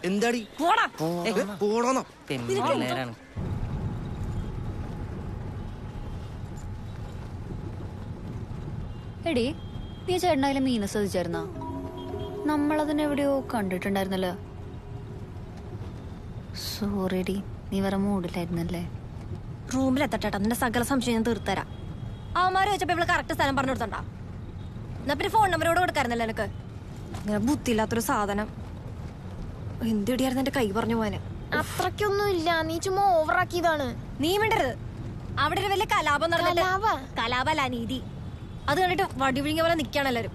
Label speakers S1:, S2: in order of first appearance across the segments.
S1: എന്താടി പോണോന്നോ?
S2: എടി നീ ചേട്ടനായാലും മീനെ ശ്രദ്ധിച്ചായിരുന്നോ? നമ്മളതിനെവിടെയോ കണ്ടിട്ടുണ്ടായിരുന്നല്ലോ. സോറിടി, നീ വേറെ മൂഡിലായിരുന്നല്ലേ.
S3: റൂമിലെത്തട്ടെ, നിന്റെ സകല സംശയം ഞാൻ തീർത്തരാം. അവന്മാര് വെച്ചപ്പോ ഇവള് കറക്റ്റ് സ്ഥലം പറഞ്ഞു കൊടുത്തണ്ടാ. എന്നാ പിന്നെ ഫോൺ നമ്പരോട് കൊടുക്കാറുന്നല്ലോ എനിക്ക്. ഇങ്ങനെ ബുദ്ധിയില്ലാത്തൊരു സാധനം. എന്തിടിയായിരുന്നു എന്റെ കൈ പറഞ്ഞു പോവാന്.
S4: അത്രക്കൊന്നും ഇല്ല, നീ ചുമ്മാ ഓവറാക്കിയതാണ്.
S3: നീ മിണ്ടരുത്. അവിടെ ഒരു വലിയ കലാപം നടന്നില്ല. കലാപല്ല, നീതി. അത് കണ്ടിട്ട് വടി വിഴുങ്ങിയ പോലെ നിക്കാണ് എല്ലാരും.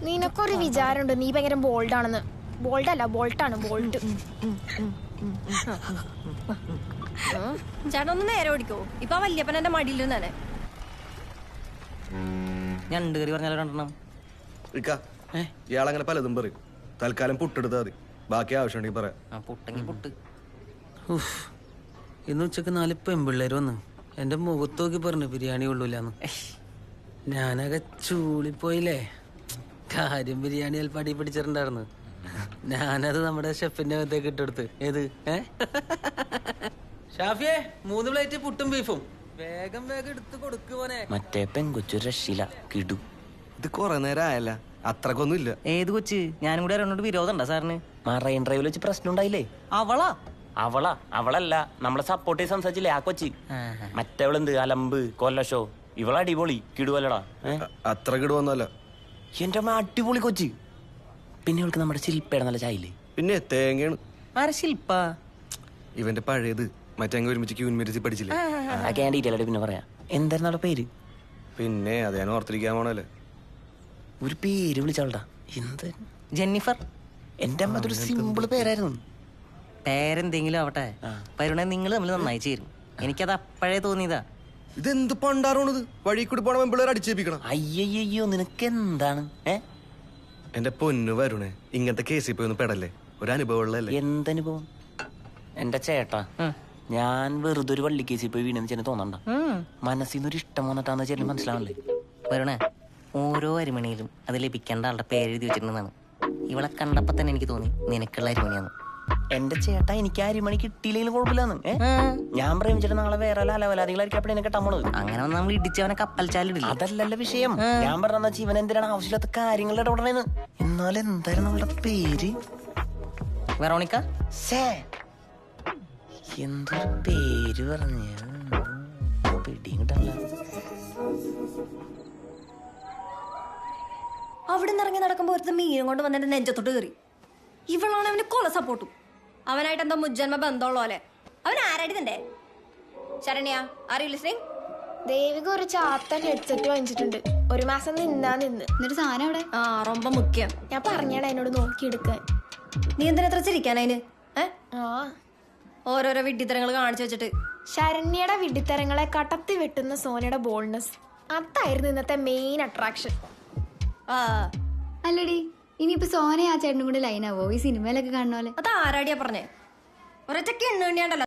S4: നിനക്കൊരു വിചാരമുണ്ട് നീ ഭയങ്കര ബോൾഡ് ആണെന്ന്. ബോൾഡ് അല്ല, ബോൾട്ടാണ്. ബോൾട്ട്.
S3: ചേട്ടൻ ഒന്ന് നേരെ ഓടിക്കോ. ഇപ്പൊ വല്യപ്പൻ എന്റെ മടിയിലിരുന്നെ.
S1: ഞണ്ട് കറി പറഞ്ഞാലും
S5: ഇയാളങ്ങനെ പലതും പറയും. തൽക്കാലം പുട്ടെടുത്താ മതി, ബാക്കി ആവശ്യമുണ്ടെങ്കിൽ പറയാം.
S1: പുട്ടെങ്കിൽ പുട്ട്.
S6: ഇന്ന് ഉച്ചക്ക് 4 പെൺപിള്ളേര് വന്നു. എന്റെ മുഖത്ത് നോക്കി പറഞ്ഞു ബിരിയാണി കൊള്ളൂലെന്ന്. ഞാനൊക്കെ ചൂളിപ്പോയില്ലേ. കാര്യം ബിരിയാണി അല്പം അടി പിടിച്ചിട്ടുണ്ടായിരുന്നു. ഞാനത് നമ്മുടെ ഷെഫിന്റെ അകത്തേക്ക് ഇട്ടെടുത്ത്. ഏത് ഷാഫിയെ 3 പ്ലേറ്റ് പുട്ടും ബീഫും വേഗം വേഗം എടുത്ത് കൊടുക്കുവോനെ.
S1: മറ്റേ പെൺകൊച്ചു രക്ഷയില്ല, കിടു.
S5: ഇത് കൊറേ നേരം ആയല്ല, അത്രക്കൊന്നും ഇല്ല.
S1: ഏത് കൊച്ച്? ഞാനും കൂടെ അറിഞ്ഞോണ്ട് വിരോധം ഉണ്ടോ സാറിന്? മറൈൻ ഡ്രൈവിൽ വെച്ച് പ്രശ്നം ഉണ്ടായില്ലേ? അവളല്ല, നമ്മളെ സപ്പോർട്ട് ചെയ്ത് സംസാരിച്ചില്ലേ ആ കൊച്ചി. മറ്റവളെന്ത് അലമ്പ് കൊല്ലഷോ. ഇവളടിപൊളി കിടുവല്ലടാ.
S5: അത്ര കിടുവന്നല്ല.
S1: എന്റെ അമ്മ അടിപൊളി കൊച്ചി. പിന്നെ ഇവൾക്ക് നമ്മുടെ ശില്പയുടെ നല്ല ചായയില്ലേ?
S5: പിന്നെ തേങ്ങയാണ്.
S1: ആരെ ശില്പ?
S5: ഇവന്റെ പഴയത് മറ്റേ ഒരുമിച്ച് യൂണിവേഴ്സിറ്റി പഠിച്ചില്ലേ?
S1: ഡീറ്റെയിൽ ആയിട്ട് പിന്നെ പറയാം. എന്തായിരുന്നു പേര്?
S5: പിന്നെ അത് ഞാൻ ഓർത്തിരിക്കാൻ പോണല്ലേ.
S1: ഒരു പേര് വിളിച്ചാളടാ. എന്ത്? ജെന്നിഫർ. എന്റെ അമ്മ അതൊരു സിമ്പിൾ പേരായിരുന്നു. പേരെന്തെങ്കിലും ആവട്ടെ, പരുണെ നിങ്ങൾ തമ്മിൽ നന്നായി ചേരും. എനിക്കത് അപ്പോഴേ തോന്നിയതാ.
S5: ഇതെന്ത് പണ്ടാറോണത്? വഴി കൂടി പോണ പിള്ളേർ അടിച്ചേപ്പിക്കണം.
S1: അയ്യോ നിനക്ക് എന്താണ്?
S5: എന്റെ പൊന്നു വരുണേ, ഇങ്ങനത്തെ കേസിൽ പോയി ഒന്ന് പെടല്ലേ. ഒരു അനുഭവം ഉള്ളതല്ലേ.
S1: എന്തനുഭവം? എന്റെ ചേട്ടാ, ഞാൻ വെറുതെ ഒരു വള്ളി കേസിൽ പോയി വീണെന്ന് ചേട്ടന് തോന്നണ്ട. മനസ്സിന്നൊരു ഇഷ്ടം വന്നിട്ടാന്ന് ചേട്ടന് മനസ്സിലാവല്ലേ. വരുണേ, ഓരോ അരിമണിയിലും അത് ലഭിക്കേണ്ട ആളുടെ പേര് എഴുതി വെച്ചിട്ടുണ്ടെന്നാണ്. ഇവളെ കണ്ടപ്പോ തന്നെ എനിക്ക് തോന്നി നിനക്കുള്ള അരിമണിയാണ്. എന്റെ ചേട്ടാ, എനിക്ക് അരിമണി കിട്ടിയില്ലെങ്കിലും കുഴപ്പമില്ലാന്ന്. ഞാൻ പ്രേമിച്ചിട്ട് നാളെ വേറെ അലവലാദികളായിരിക്കും അപ്പോൾ എന്നെ കെട്ടാൻ പോണത്. അങ്ങനെ നമ്മൾ ഇടിച്ചവനെ കപ്പൽ ചാലിടില്ല. അതല്ലല്ലോ വിഷയം. ഞാൻ പറഞ്ഞ ജീവൻ എന്തിനാണ് ആവശ്യമില്ലാത്ത കാര്യങ്ങളുടെ ഇടപെടണേന്ന്. എന്നാലും എന്തായിരുന്നു അവളുടെ പേര്? വെറോണിക്ക. എന്തൊരു പേര് പറഞ്ഞ പിടിയും കിട്ടല്ല.
S3: അവിടെ നിന്ന് ഇറങ്ങി നടക്കുമ്പോ ഒരു മീനും കൊണ്ട് വന്നെ നെഞ്ചത്തോട്ട് കയറി. ഇവളാണ് അവന് കൊല സപ്പോർട്ടും. അവനായിട്ട് എന്തോ മുജ്ജന്മ ബന്ധമുള്ള പോലെ. അവൻ ആരായിട്ടേ? Saranya, are you listening?
S4: Devika ഒരു ചാത്തൻ ഹെഡ്സെറ്റ് വാങ്ങിച്ചിട്ടുണ്ട്. 1 മാസം നിന്നാ നിന്ന്.
S2: എന്നിട്ട് സാധനം അവിടെ
S3: ரொம்ப മുഖ്യം.
S4: ഞാൻ പറഞ്ഞാണ് അതിനോട് നോക്കിയെടുക്കാൻ.
S3: നീ എന്തിനാ എത്ര ചിരിക്കാൻ അതിന്? ഓരോരോ വിഡ്ഢിത്തരങ്ങൾ കാണിച്ചു വെച്ചിട്ട്.
S4: ശരണ്യയുടെ വിഡ്ഢിത്തരങ്ങളെ കടത്തി വെട്ടുന്ന സോനയുടെ ബോൾഡ്നെസ്, അതായിരുന്നു ഇന്നത്തെ മെയിൻ അട്രാക്ഷൻ.
S2: അല്ലടി, ഇനിയിപ്പോ സോന ആ ചേട്ടനും കൂടെ ലൈനാവോ ഈ സിനിമയിലൊക്കെ കാണുന്ന പോലെ?
S3: അത് ആരാടിയാ പറഞ്ഞേ? ഒരൊറ്റ എണ്ണ വേണ്ടിയാണ്ടല്ലോ